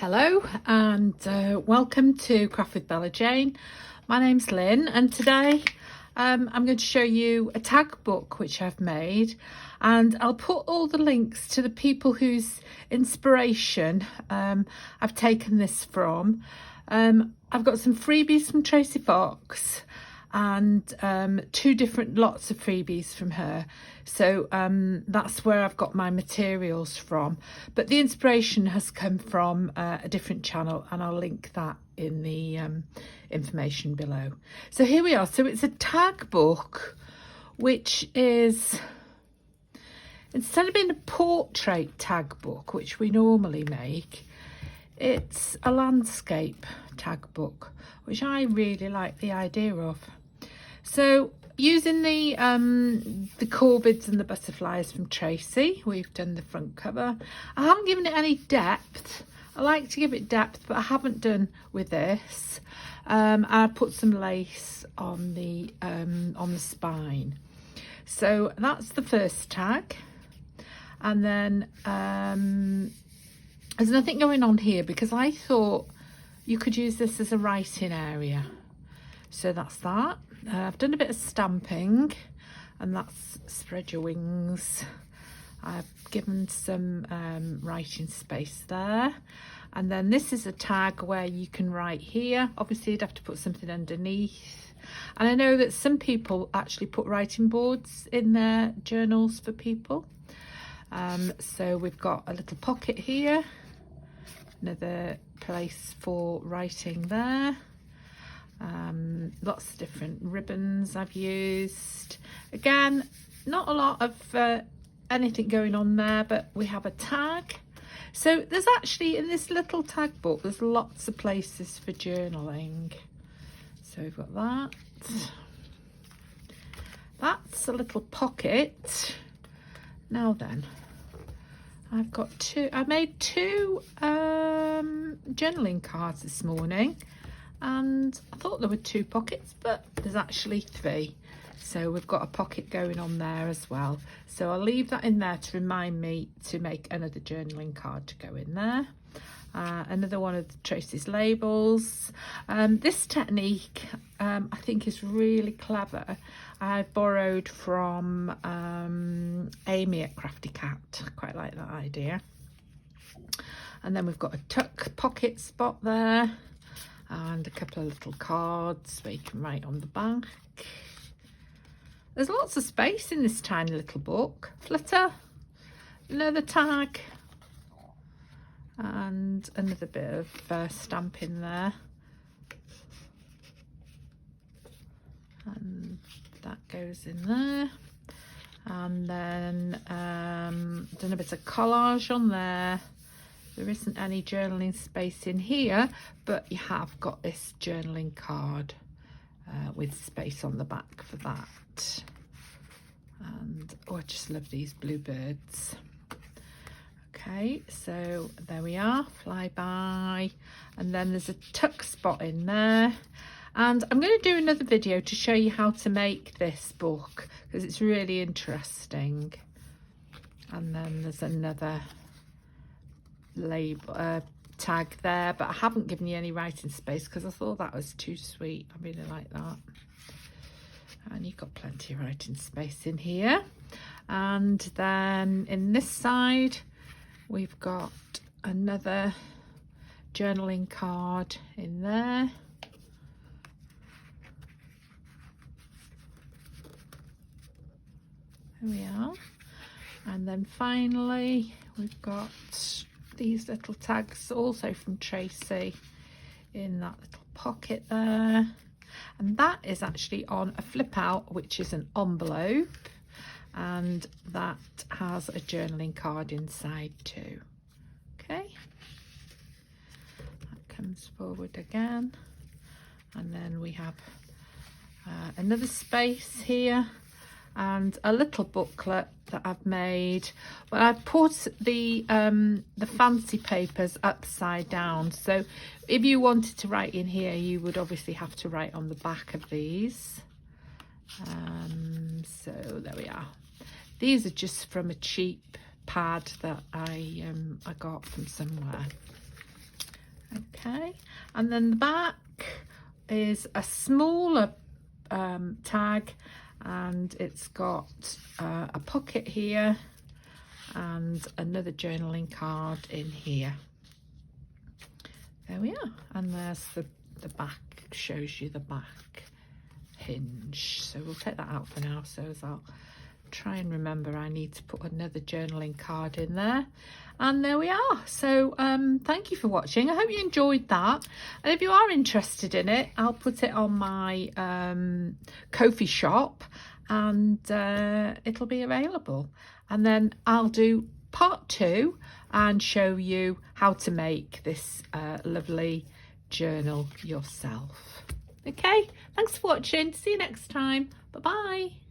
Hello and welcome to Craft with Bella Jane. My name's Lynn and today I'm going to show you a tag book which I've made, and I'll put all the links to the people whose inspiration I've taken this from. I've got some freebies from Tracie Fox and two different lots of freebies from her, so that's where I've got my materials from, but the inspiration has come from a different channel, and I'll link that in the information below. So here we are. So it's a tag book which is, instead of being a portrait tag book which we normally make, it's a landscape tag book, which I really like the idea of. So using the corvids and the butterflies from Tracie, we've done the front cover. I haven't given it any depth. I like to give it depth, but I haven't done with this. I put some lace on the spine. So that's the first tag, and then there's nothing going on here because I thought you could use this as a writing area. So that's that. I've done a bit of stamping, and that's spread your wings. I've given some writing space there. And then this is a tag where you can write here. Obviously you'd have to put something underneath. And I know that some people actually put writing boards in their journals for people. So we've got a little pocket here, another place for writing there. Lots of different ribbons I've used. Again, not a lot of anything going on there, but we have a tag. So there's actually, in this little tag book, there's lots of places for journaling. So we've got that. That's a little pocket. Now then, I've got I made two journaling cards this morning, and I thought there were two pockets, but there's actually three. So we've got a pocket going on there as well. So I'll leave that in there to remind me to make another journaling card to go in there. Another one of Tracie's labels. This technique I think is really clever. I borrowed from Amy at Crafty Cat. I quite like that idea. And then we've got a tuck pocket spot there, and a couple of little cards where you can write on the back. There's lots of space in this tiny little book. Flitter, another tag, and another bit of stamping there. And that goes in there. And then done a bit of collage on there. There isn't any journaling space in here, but you have got this journaling card with space on the back for that. And oh, I just love these bluebirds. Okay, so there we are, fly by. And then there's a tuck spot in there. And I'm going to do another video to show you how to make this book, because it's really interesting. And then there's another label tag there, but I haven't given you any writing space because I thought that was too sweet. I really like that. And you've got plenty of writing space in here. And then in this side we've got another journaling card in there. There we are. And then finally we've got these little tags also from Tracie in that little pocket there, and that is actually on a flip out, which is an envelope, and that has a journaling card inside too. Okay, that comes forward again, and then we have another space here and a little booklet that I've made. But I've put the fancy papers upside down, so if you wanted to write in here you would obviously have to write on the back of these. So there we are. These are just from a cheap pad that I got from somewhere. Okay, and then the back is a smaller tag, and it's got a pocket here and another journaling card in here. There we are, and there's the back, shows you the back hinge. So we'll take that out for now. So as I'll try and remember, I need to put another journaling card in there, and there we are. So thank you for watching. I hope you enjoyed that, and if you are interested in it, I'll put it on my Ko-fi shop, and it'll be available, and then I'll do part 2 and show you how to make this lovely journal yourself. Okay, thanks for watching. See you next time. Bye bye.